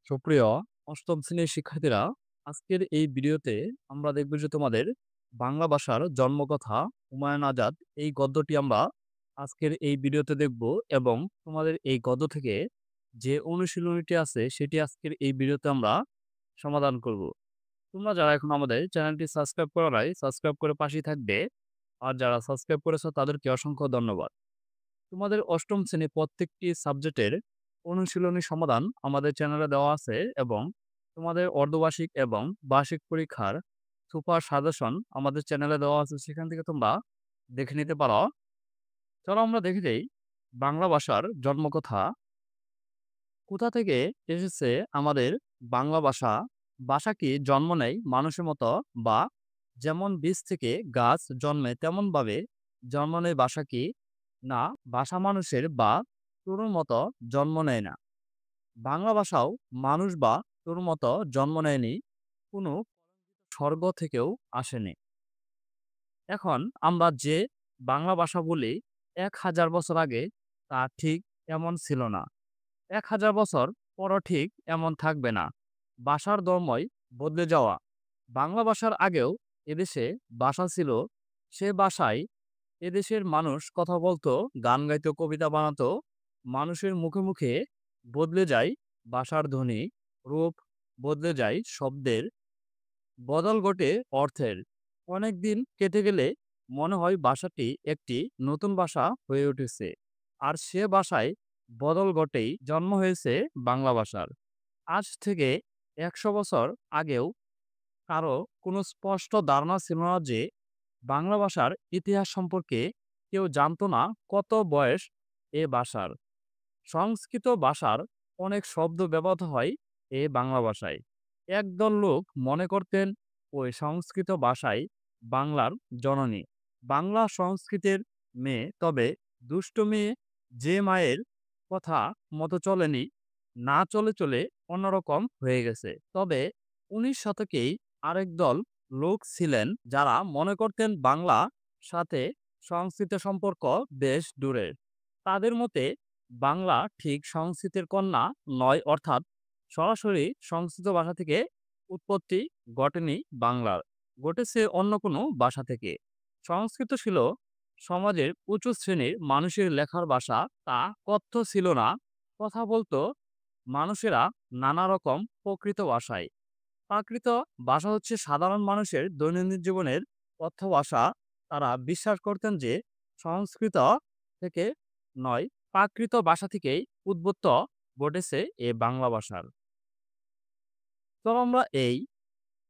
সুপ্রিয় অষ্টম শ্রেণীর শিক্ষার্থীরা, আজকের এই ভিডিওতে আমরা দেখব যে তোমাদের বাংলা ভাষার জন্মকথা হুমায়ুন আজাদ এই গদ্যটি আমরা আজকের এই ভিডিওতে দেখব এবং তোমাদের এই গদ্য থেকে যে অনুশীলনীটি আছে সেটি আজকের এই ভিডিওতে আমরা সমাধান করব। তোমরা যারা এখন আমাদের চ্যানেলটি সাবস্ক্রাইব করা নাই, সাবস্ক্রাইব করে পাশেই থাকবে। আর যারা সাবস্ক্রাইব করেছো তাদেরকে অসংখ্য ধন্যবাদ। তোমাদের অষ্টম শ্রেণী প্রত্যেকটি সাবজেক্টের অনুশীলনী সমাধান আমাদের চ্যানেলে দেওয়া আছে এবং তোমাদের অর্ধবার্ষিক এবং বার্ষিক পরীক্ষার সুপার সাজেশন আমাদের চ্যানেলে দেওয়া আছে, সেখান থেকে তোমরা দেখে নিতে পারো। চলো আমরা দেখে যাই বাংলা ভাষার জন্মকথা। কোথা থেকে এসেছে আমাদের বাংলা ভাষা? ভাষা কি জন্ম নেয় মানুষের মতো, বা যেমন বীজ থেকে গাছ জন্মে তেমন ভাবে জন্ম নেয় ভাষা কি? না, ভাষা মানুষের বা তরুর মতো জন্ম নেয় না। বাংলা ভাষাও মানুষ বা তরুর মতো জন্ম নেয়নি, কোনো স্বর্গ থেকেও আসেনি। এখন আমরা যে বাংলা ভাষা বলি ১,০০০ বছর আগে তা ঠিক এমন ছিল না। ১,০০০ বছর পরও ঠিক এমন থাকবে না। ভাষার ধর্মই বদলে যাওয়া। বাংলা ভাষার আগেও এদেশে ভাষা ছিল। সে ভাষায় এদেশের মানুষ কথা বলতো, গান গাইতো, কবিতা বানাতো। মানুষের মুখে মুখে বদলে যায় ভাষার ধ্বনি, রূপ বদলে যায় শব্দের, বদল ঘটে অর্থের। অনেক দিন কেটে গেলে মনে হয় ভাষাটি একটি নতুন ভাষা হয়ে উঠেছে। আর সে ভাষায় বদল ঘটেই জন্ম হয়েছে বাংলা ভাষার। আজ থেকে ১০০ বছর আগেও কারো কোনো স্পষ্ট ধারণা ছিল না যে বাংলা ভাষার ইতিহাস সম্পর্কে। কেউ জানতো না কত বয়স এ ভাষার। সংস্কৃত ভাষার অনেক শব্দ ব্যবহৃত হয় এ বাংলা ভাষায়। একদল লোক মনে করতেন ওই সংস্কৃত ভাষাই বাংলার জননী, বাংলা সংস্কৃতের মেয়ে। তবে দুষ্ট মেয়ে যে মায়ের কথা মতো চলেনি, না চলে চলে অন্যরকম হয়ে গেছে। তবে ১৯ শতকেই আরেক দল লোক ছিলেন যারা মনে করতেন বাংলা সাথে সংস্কৃত সম্পর্ক বেশ দূরের। তাদের মতে বাংলা ঠিক সংস্কৃতের কন্যা নয়, অর্থাৎ সরাসরি সংস্কৃত ভাষা থেকে উৎপত্তি ঘটেনি বাংলার, ঘটেছে অন্য কোনো ভাষা থেকে। সংস্কৃত ছিল সমাজের উঁচু শ্রেণীর মানুষের লেখার ভাষা। তা কথ্য ছিল না, কথা বলতো মানুষেরা নানা রকম প্রকৃত ভাষায়। প্রাকৃত ভাষা হচ্ছে সাধারণ মানুষের দৈনন্দিন জীবনের কথ্য ভাষা। তারা বিশ্বাস করতেন যে সংস্কৃত থেকে নয়, প্রাকৃত ভাষা থেকেই উদ্ভূত ঘটেছে এ বাংলা ভাষার। তো আমরা এই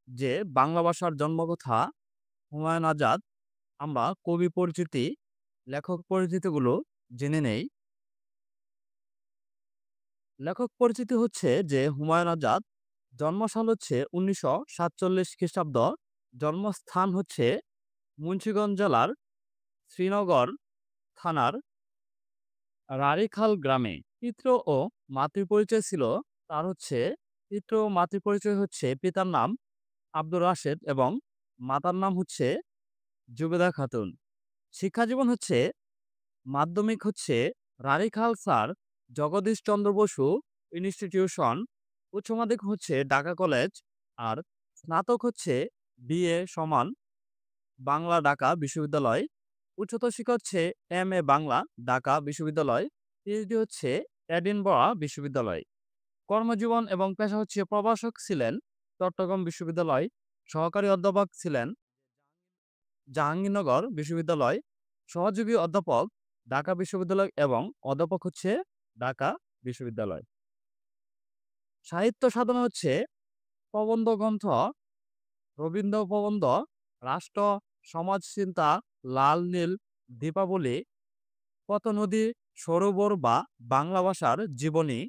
যে বাংলা ভাষার জন্মকথা হুমায়ুন আজাদ, আমরা কবি পরিচিতি, লেখক পরিচিতিগুলো জেনে নেই। লেখক পরিচিতি হচ্ছে যে হুমায়ুন আজাদ, জন্মসাল হচ্ছে ১৯৪৭ খ্রিস্টাব্দ, জন্মস্থান হচ্ছে মুন্সিগঞ্জ জেলার শ্রীনগর থানার রাড়ীখাল গ্রামে। পিতৃ ও মাতৃপরিচয় ছিল তার হচ্ছে, পিতৃ ও মাতৃপরিচয় হচ্ছে পিতার নাম আব্দুর রাশেদ এবং মাতার নাম হচ্ছে জুবেদা খাতুন। শিক্ষাজীবন হচ্ছে মাধ্যমিক হচ্ছে রানীখাল স্যার জগদীশ চন্দ্র বসু ইনস্টিটিউশন, উচ্চ মাধ্যমিক হচ্ছে ঢাকা কলেজ, আর স্নাতক হচ্ছে বিএ সমান বাংলা ঢাকা বিশ্ববিদ্যালয়, উচ্চতর শিক্ষা হচ্ছে এমএ বাংলা ঢাকা বিশ্ববিদ্যালয়, পিএইচডি হচ্ছে এডিনবরা বিশ্ববিদ্যালয়। কর্মজীবন এবং পেশা হচ্ছে প্রভাষক ছিলেন চট্টগ্রাম বিশ্ববিদ্যালয়, সহকারী অধ্যাপক ছিলেন জাহাঙ্গীরনগর বিশ্ববিদ্যালয়, সহযোগী অধ্যাপক ঢাকা বিশ্ববিদ্যালয় এবং অধ্যাপক হচ্ছে ঢাকা বিশ্ববিদ্যালয়। সাহিত্য সাধনা হচ্ছে প্রবন্ধ গ্রন্থ, রবীন্দ্র প্রবন্ধ, রাষ্ট্র সমাজ চিন্তা, লাল নীল দীপাবলি, কত নদী সরোবর বা বাংলা ভাষার জীবনী।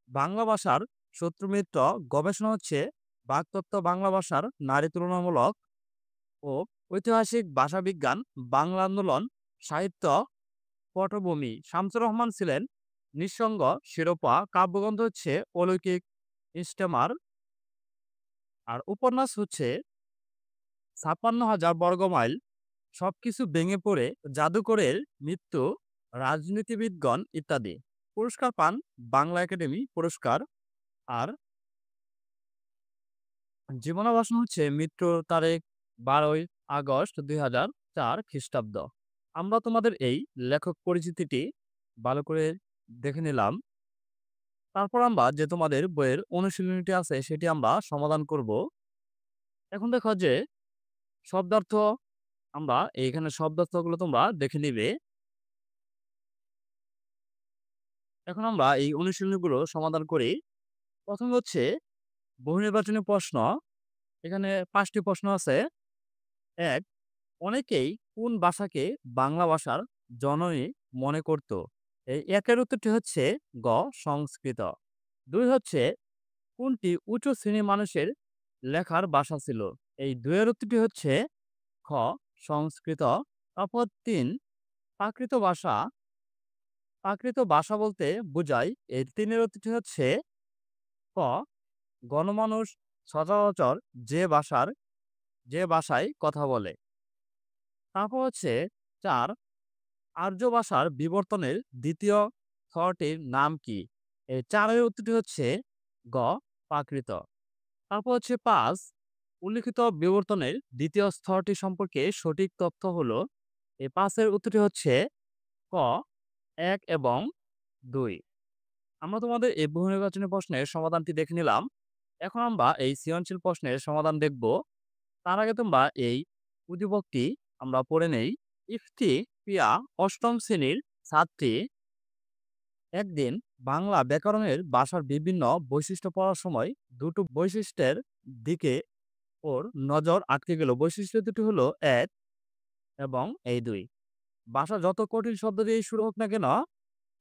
বাংলা ভাষার শত্রুমিত্র গবেষণা হচ্ছে বাকতত্ত্ব, বাংলা ভাষার নারী তুলনামূলক ও ঐতিহাসিক ভাষাবিজ্ঞান, বাংলা আন্দোলন, সাহিত্য পটভূমি। শামসুর রহমান ছিলেন নিঃসঙ্গ শিরোপা, কাব্যগ্রন্থ হচ্ছে অলৌকিক ইস্টেমার, আর উপন্যাস হচ্ছে ৫৬,০০০ বর্গমাইল, সবকিছু ভেঙে পড়ে, জাদুকরের মৃত্যু, রাজনীতিবিদগণ ইত্যাদি। পুরস্কার পান বাংলা একাডেমি পুরস্কার। আর জীবনাবসান হচ্ছে মৃত্যুর তারিখ 12ই আগস্ট 2004 খ্রিস্টাব্দ। আমরা তোমাদের এই লেখক পরিচিতিটি ভালো করে দেখে নিলাম। তারপর আমরা যে তোমাদের বইয়ের অনুশীলনীটি আছে সেটি আমরা সমাধান করব। এখন দেখো যে শব্দার্থ আমরা এইখানে শব্দার্থগুলো তোমরা দেখে নিবে। এখন আমরা এই অনুশীলনীগুলো সমাধান করি। প্রথম হচ্ছে বহুনির্বাচনী প্রশ্ন। এখানে ৫ টি প্রশ্ন আছে। ১. অনেকেই কোন ভাষাকে বাংলা ভাষার জননী মনে করত? এই ১ এর উত্তরটি হচ্ছে গ. সংস্কৃত। ২ হচ্ছে কোনটি উঁচু শ্রেণীর মানুষের লেখার ভাষা ছিল? এই ২ এর উত্তরটি হচ্ছে খ. সংস্কৃত। তারপর ৩. প্রাকৃত ভাষা। প্রাকৃত ভাষা বলতে বোঝায় এই ৩ এর উত্তরটি হচ্ছে ক. গণমানুষ সচরাচর যে ভাষায় কথা বলে। তারপর হচ্ছে ৪. আর্য ভাষার বিবর্তনের দ্বিতীয় স্তরটির নাম কি? এই ৪ এর উত্তরটি হচ্ছে গ. প্রাকৃত। তারপর হচ্ছে ৫. উল্লিখিত বিবর্তনের দ্বিতীয় স্তরটি সম্পর্কে সঠিক তথ্য হলো। এই ৫ এর উত্তরটি হচ্ছে ক. ১ এবং ২। আমরা তোমাদের এই বহুনির্বাচনী প্রশ্নের সমাধানটি দেখে নিলাম। এখন আমরা এই সৃজনশীল প্রশ্নের সমাধান দেখব। তার আগে তোমরা এই উদ্দীপকটি আমরা পড়ে নেই। ইফতি প্রিয়া ৮ম শ্রেণীর ছাত্রী একদিন বাংলা ব্যাকরণের ভাষার বিভিন্ন বৈশিষ্ট্য পড়ার সময় দুটো বৈশিষ্ট্যের দিকে ওর নজর আটকে গেল। বৈশিষ্ট্য দুটি হলো ১ এবং এই ২। ভাষা যত কঠিন শব্দ দিয়েই শুরু হোক না কেন,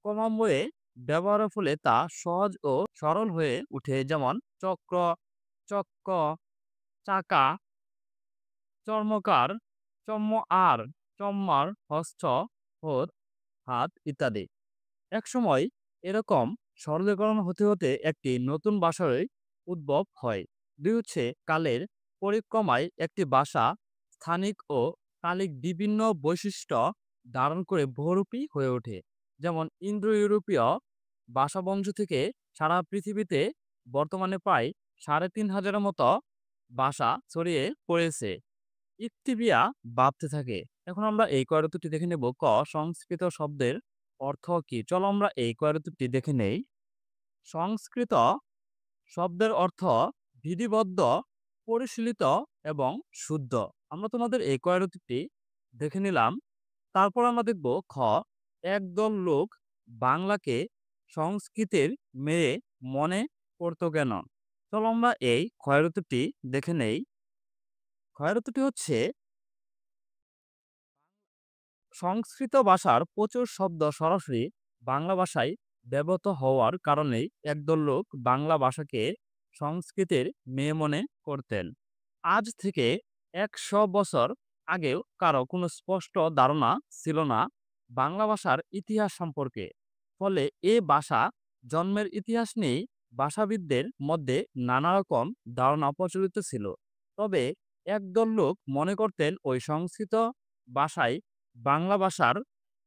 ক্রমান্বয়ে ব্যবহারের ফলে তা সহজ ও সরল হয়ে উঠে। যেমন চক্র, চক্ক, চাকা, চর্মকার, চম্ম-আর, চম্মার, হস্ত, হোত, হাত ইত্যাদি। একসময় এরকম সরলীকরণ হতে হতে একটি নতুন ভাষার উদ্ভব হয়। ২ হচ্ছে কালের পরিক্রমায় একটি ভাষা স্থানিক ও কালিক বিভিন্ন বৈশিষ্ট্য ধারণ করে বহুরূপী হয়ে ওঠে। যেমন ইন্দো ইউরোপীয় ভাষাবংশ থেকে সারা পৃথিবীতে বর্তমানে প্রায় ৩,৫০০ মতো ভাষা ছড়িয়ে পড়েছে। ইক্থিবিয়া ভাবতে থাকে। এখন আমরা এই কয়রাতুটি দেখে নেব। ক. সংস্কৃত শব্দের অর্থ কি? চলো আমরা এই কয়রাতুটি দেখে নেই। সংস্কৃত শব্দের অর্থ বিধিবদ্ধ, পরিশীলিত এবং শুদ্ধ। আমরা তোমাদের এই কয়রাতুটি দেখে নিলাম। তারপর আমরা দেখব খ. একদল লোক বাংলাকে সংস্কৃতের মেয়ে মনে করত কেন? চলো আমরা এই ক্ষয়রতুটি দেখে নেই। ক্ষয়রতুটি হচ্ছে সংস্কৃত ভাষার প্রচুর শব্দ সরাসরি বাংলা ভাষায় ব্যবহৃত হওয়ার কারণেই একদল লোক বাংলা ভাষাকে সংস্কৃতের মেয়ে মনে করতেন। আজ থেকে ১০০ বছর আগেও কারো কোনো স্পষ্ট ধারণা ছিল না বাংলা ভাষার ইতিহাস সম্পর্কে। ফলে এ ভাষা জন্মের ইতিহাস নিয়েই ভাষাবিদদের মধ্যে নানা রকম ধারণা প্রচলিত ছিল। তবে একদল লোক মনে করতেন ওই সংস্কৃত ভাষায় বাংলা ভাষার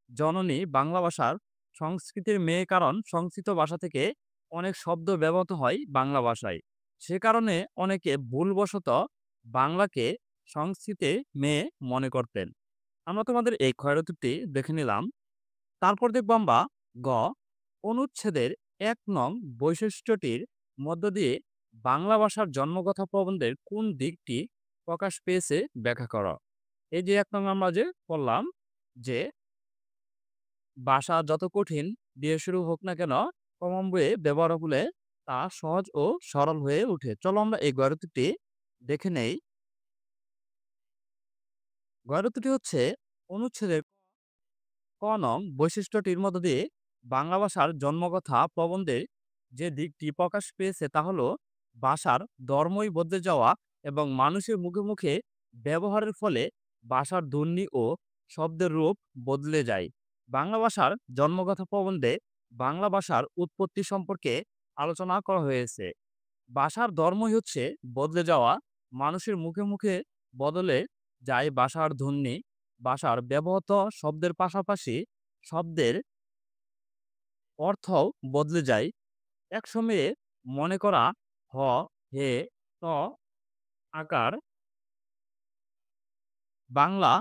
জননী, বাংলা ভাষার সংস্কৃতির মেয়ে, কারণ সংস্কৃত ভাষা থেকে অনেক শব্দ ব্যবহৃত হয় বাংলা ভাষায়। সে কারণে অনেকে ভুলবশত বাংলাকে সংস্কৃতে মেয়ে মনে করতেন। আমরা তোমাদের এই ক্ষয়রতুটি দেখে নিলাম। তারপর দেখব আমরা গ. অনুচ্ছেদের ১ নং বৈশিষ্ট্যটির মধ্য দিয়ে বাংলা ভাষার জন্মকথা প্রবন্ধের কোন দিকটি প্রকাশ পেয়েছে ব্যাখ্যা করো। এই যে ১ নং আমরা যে পড়লাম যে ভাষা যত কঠিন দিয়ে শুরু হোক না কেন, ক্রমান্বয়ে ব্যবহার হলে তা সহজ ও সরল হয়ে ওঠে। চলো আমরা এই গয়রতুটি দেখে নেই। গয়রতুটি হচ্ছে অনুচ্ছেদের ক নং বৈশিষ্ট্যটির মধ্য দিয়ে বাংলা ভাষার জন্মকথা প্রবন্ধের যে দিকটি প্রকাশ পেয়েছে তা হলো ভাষার ধর্মই বদলে যাওয়া এবং মানুষের মুখে মুখে ব্যবহারের ফলে ভাষার ধ্বনি ও শব্দের রূপ বদলে যায়। বাংলা ভাষার জন্মকথা প্রবন্ধে বাংলা ভাষার উৎপত্তি সম্পর্কে আলোচনা করা হয়েছে। ভাষার ধর্মই হচ্ছে বদলে যাওয়া, মানুষের মুখে মুখে বদলে যায় ভাষার ধ্বনি। ভাষার ব্যবহৃত শব্দের পাশাপাশি শব্দের অর্থও বদলে যায়। একসময়ে মনে করা হ, হে, ত আকার বাংলা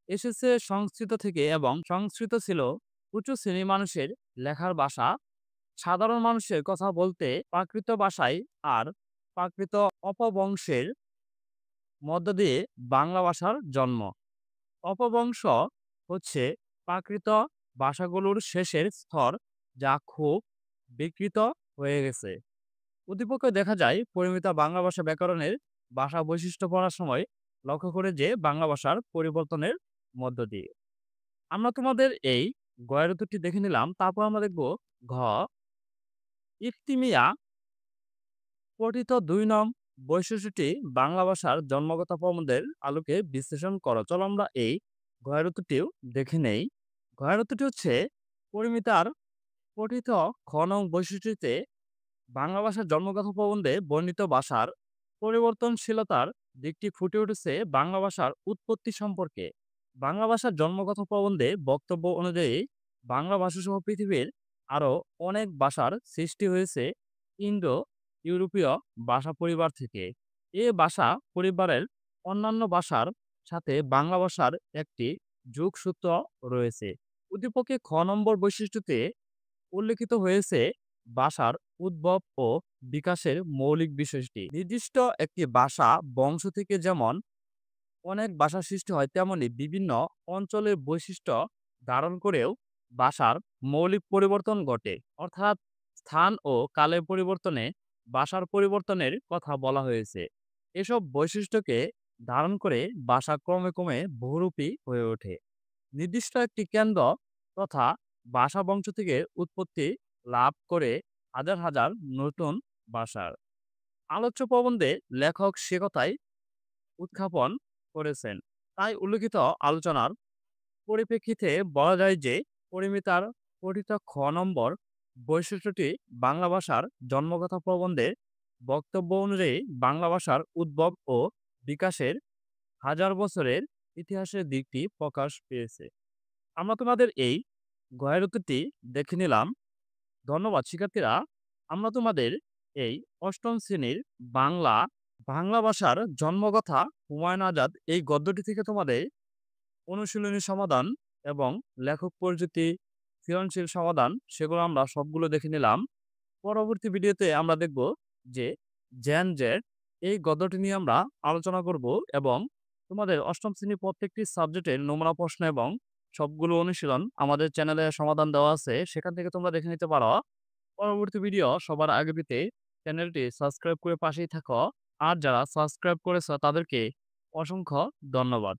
এসেছে সংস্কৃত থেকে এবং সংস্কৃত ছিল উঁচু শ্রেণীর মানুষের লেখার ভাষা। সাধারণ মানুষের কথা বলতে প্রাকৃত ভাষায় আর প্রাকৃত অপভ্রংশের মধ্য দিয়ে বাংলা ভাষার জন্ম। অপভ্রংশ হচ্ছে প্রাকৃত ভাষাগুলোর শেষের স্তর যা খুব বিকৃত হয়ে গেছে। উদ্দীপকে দেখা যায় পরিমিতা বাংলা ভাষা ব্যাকরণের ভাষা বৈশিষ্ট্য পড়ার সময় লক্ষ্য করে যে বাংলা ভাষার পরিবর্তনের মধ্য দিয়ে। আমরা তোমাদের এই গয়ের উত্তরটি দেখে নিলাম। তারপর আমরা দেখব ঘ ইফতিমিয়া পঠিত ২ নং বৈশিষ্ট্যটি বাংলা ভাষার জন্মগত প্রবন্ধের আলোকে বিশ্লেষণ করো। চলো আমরা এই ঘয়ের উত্তরটিও দেখে নেই। ঘয়ের উত্তরটি হচ্ছে পরিমিতার পঠিত খ নং বৈশিষ্ট্যটিতে বাংলা ভাষার জন্মগত প্রবন্ধে বর্ণিত ভাষার পরিবর্তনশীলতার দিকটি ফুটে উঠেছে বাংলা ভাষার উৎপত্তি সম্পর্কে। বাংলা ভাষার জন্মগত প্রবন্ধে বক্তব্য অনুযায়ী বাংলা ভাষাসহ পৃথিবীর আরও অনেক ভাষার সৃষ্টি হয়েছে ইন্দো ইউরোপীয় ভাষা পরিবার থেকে। এ ভাষা পরিবারের অন্যান্য ভাষার সাথে বাংলা ভাষার একটি যোগসূত্র রয়েছে। উদ্দীপকে খ নম্বর বৈশিষ্ট্যতে উল্লেখিত হয়েছে ভাষার উদ্ভব ও বিকাশের মৌলিক বিষয়টি। নির্দিষ্ট একটি ভাষা বংশ থেকে যেমন অনেক ভাষা সৃষ্টি হয়, তেমনি বিভিন্ন অঞ্চলের বৈশিষ্ট্য ধারণ করেও ভাষার মৌলিক পরিবর্তন ঘটে। অর্থাৎ স্থান ও কালের পরিবর্তনে ভাষার পরিবর্তনের কথা বলা হয়েছে। এসব বৈশিষ্ট্যকে ধারণ করে ভাষা ক্রমে ক্রমে বহুরূপী হয়ে ওঠে। নির্দিষ্ট একটি কেন্দ্র তথা ভাষা বংশ থেকে উৎপত্তি লাভ করে হাজার হাজার নতুন ভাষার। আলোচ্য প্রবন্ধে লেখক সে কথাই উত্থাপন করেছেন। তাই উল্লেখিত আলোচনার পরিপ্রেক্ষিতে বলা যায় যে পরিমিতার পঠিত খ নম্বর বৈশিষ্ট্যটি বাংলা ভাষার জন্মগত প্রবন্ধে বক্তব্য অনুযায়ী বাংলা ভাষার উদ্ভব ও বিকাশের হাজার বছরের ইতিহাসের দিকটি প্রকাশ পেয়েছে। আমরা তোমাদের এই গয়ের উত্তরটি দেখে নিলাম। ধন্যবাদ শিক্ষার্থীরা। আমরা তোমাদের এই অষ্টম শ্রেণীর বাংলা বাংলা ভাষার জন্মকথা হুমায়ুন আজাদ এই গদ্যটি থেকে তোমাদের অনুশীলনী সমাধান এবং লেখক পরিচিতি, সৃজনশীল সমাধান সেগুলো আমরা সবগুলো দেখে নিলাম। পরবর্তী ভিডিওতে আমরা দেখব যে জ্যান জেড এই গদ্যটি নিয়ে আমরা আলোচনা করব এবং তোমাদের অষ্টম শ্রেণীর প্রত্যেকটি সাবজেক্টের নমুনা প্রশ্ন এবং সবগুলো অনুশীলন আমাদের চ্যানেলে সমাধান দেওয়া আছে, সেখান থেকে তোমরা দেখে নিতে পারো। পরবর্তী ভিডিও সবার আগে পেতে চ্যানেলটি সাবস্ক্রাইব করে পাশেই থাকো। আর যারা সাবস্ক্রাইব করেছ তাদেরকে অসংখ্য ধন্যবাদ।